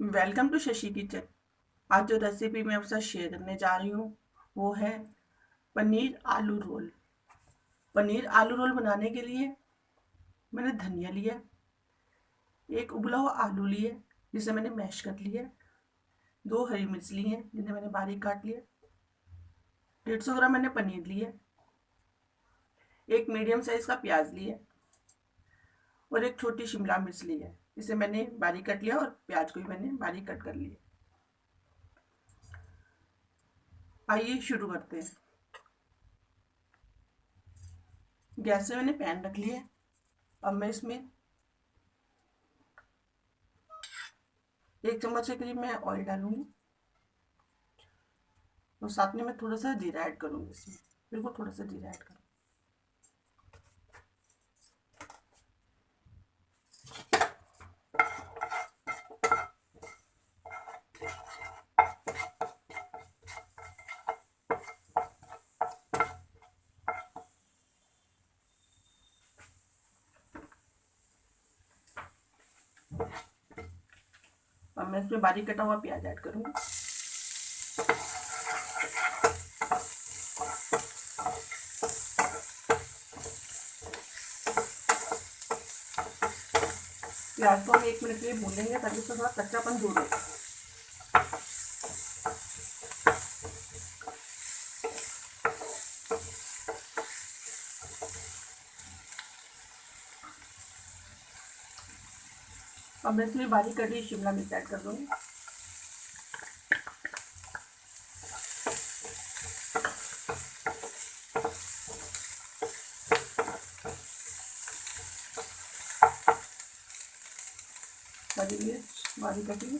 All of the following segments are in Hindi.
Welcome to Shashi kitchen. आज जो रेसिपी मैं आपके साथ शेयर करने जा रही हूँ वो है पनीर आलू रोल। पनीर आलू रोल बनाने के लिए मैंने धनिया लिया, एक उबला हुआ आलू लिया जिसे मैंने मैश कर लिया, दो हरी मिर्च ली हैं जिन्हें मैंने बारीक काट लिया, 150 ग्राम मैंने पनीर लिया, एक मीडियम साइज का प्याज लिया और एक छोटी शिमला मिर्च ली है जिसे मैंने बारीक कट लिया और प्याज को भी मैंने बारीक कट कर लिया। आइए शुरू करते हैं। गैस से मैंने पैन रख लिया। अब मैं इसमें 1 चम्मच के करीब मैं ऑयल डालूंगी और साथ में मैं थोड़ा सा जीरा ऐड करूंगी। इसमें बिल्कुल थोड़ा सा जीरा ऐड करूँ। अब मैं इसमें बारीक कटा हुआ प्याज ऐड करूंगी। प्याज को हम 1 मिनट के लिए भूनेंगे ताकि उसका थोड़ा कच्चापन दूर हो। अब मैं इसमें बारीक कटी शिमला मिर्च ऐड कर दूंगी। हरी मिर्च बारीक कटी,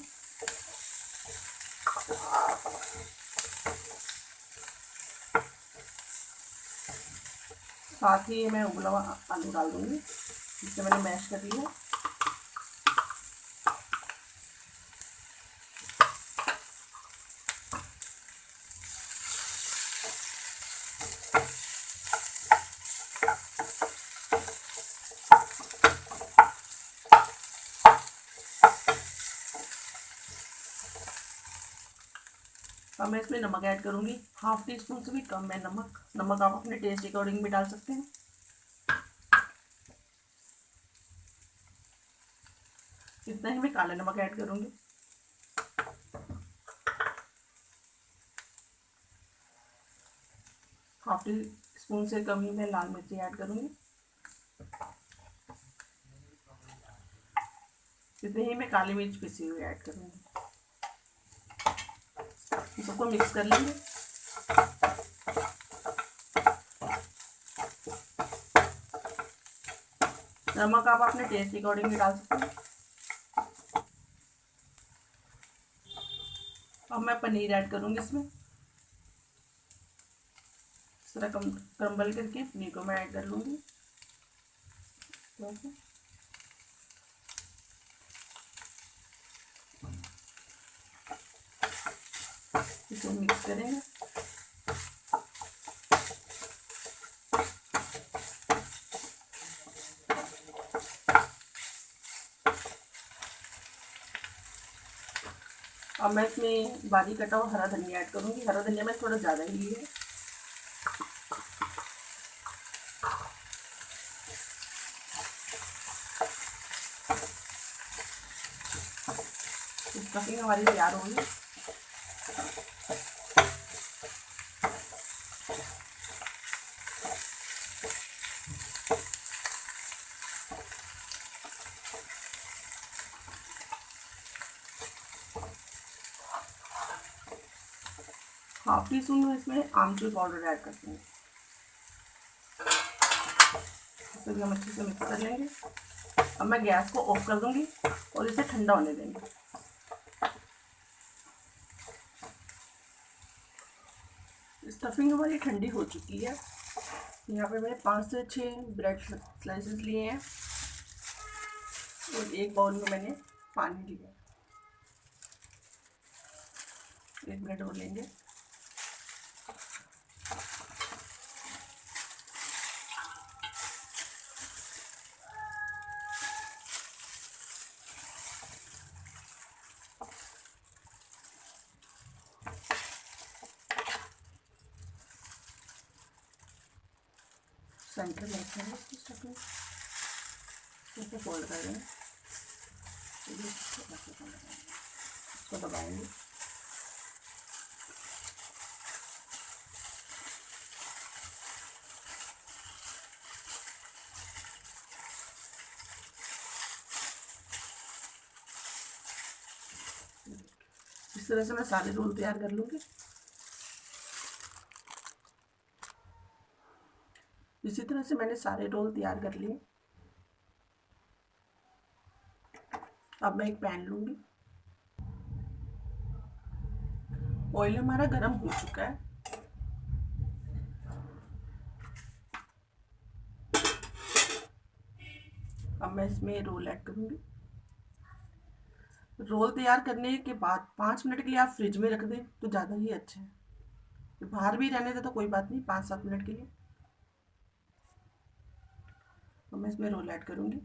साथ ही मैं उबला हुआ आलू डाल दूंगी जिसे मैंने मैश कर लिया। अब मैं इसमें नमक ऐड करूंगी, 1/2 टीस्पून से भी कम है नमक। नमक आप अपने टेस्ट के अकॉर्डिंग भी डाल सकते हैं। इतना ही मैं काला नमक ऐड करूंगी। हाफ टी स्पून से कम ही मैं लाल मिर्ची ऐड करूंगी। इतने ही मैं काली मिर्च पिसी हुई ऐड करूंगी। सबको मिक्स कर लेंगे। नमक आप अपने टेस्ट के अकॉर्डिंग भी डाल सकते हैं। अब मैं पनीर ऐड करूंगी इसमें। इस तरह क्रम्बल करके पनीर को मैं ऐड कर लूंगी। इसे मिक्स करेंगे। अब मैं इसमें बारीक कटा हुआ हरा धनिया ऐड करूंगी। हरा धनिया मैं थोड़ा ज़्यादा ही लिया है। स्टफिंग हमारी तैयार होगी। हाफ टी स्पून में इसमें आमचूर पाउडर ऐड करते हैं। इसे भी हम अच्छे से मिक्स कर लेंगे। अब मैं गैस को ऑफ कर दूंगी और इसे ठंडा होने देंगे। स्टफिंग हमारी ठंडी हो चुकी है। यहाँ पे मैंने 5 से 6 ब्रेड स्लाइसेस लिए हैं और एक बाउल में मैंने पानी लिया। एक ब्रेड और लेंगे। सेंटर में रखेंगे इसकी स्टफिंग, इसे फोल्ड कर देंगे, इसको दबाएंगे। इस तरह से मैं सारे रोल तैयार कर लूँगी। इसी तरह से मैंने सारे रोल तैयार कर लिए। अब मैं एक पैन लूँगी। ऑयल हमारा गर्म हो चुका है। अब मैं इसमें रोल ऐड करूँगी। रोल तैयार करने के बाद 5 मिनट के लिए आप फ्रिज में रख दें तो ज़्यादा ही अच्छा है। बाहर भी रहने दें तो कोई बात नहीं, 5-7 मिनट के लिए। तो मैं इसमें रोल ऐड करूँगी।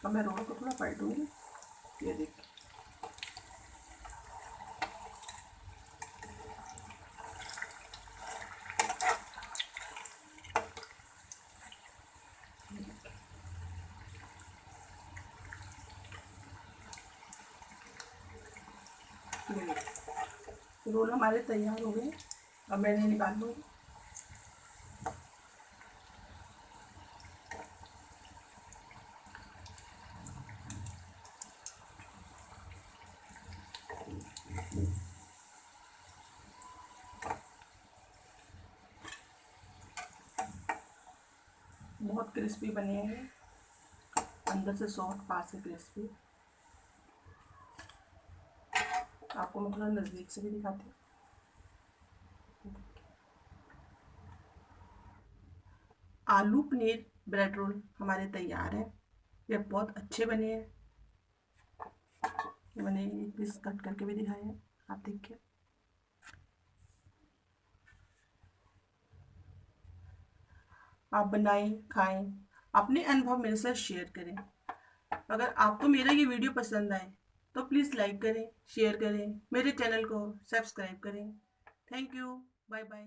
अब मैं रोल को थोड़ा पलटूंगी। ये देखिए, रोल हमारे तैयार हो गए। अब मैं इन्हें निकाल लूँगी। बहुत क्रिस्पी बने हैं, अंदर से सॉफ्ट, बाहर से क्रिस्पी। आपको मैं थोड़ा नज़दीक से भी दिखाती हूँ। आलू पनीर ब्रेड रोल हमारे तैयार है। ये बहुत अच्छे बने हैं। मैंने एक पीस कट करके भी दिखाए हैं, आप देखिए। आप बनाएं, खाएं, अपने अनुभव मेरे साथ शेयर करें। अगर आपको मेरा ये वीडियो पसंद आए तो प्लीज़ लाइक करें, शेयर करें, मेरे चैनल को सब्सक्राइब करें। Thank you, bye bye.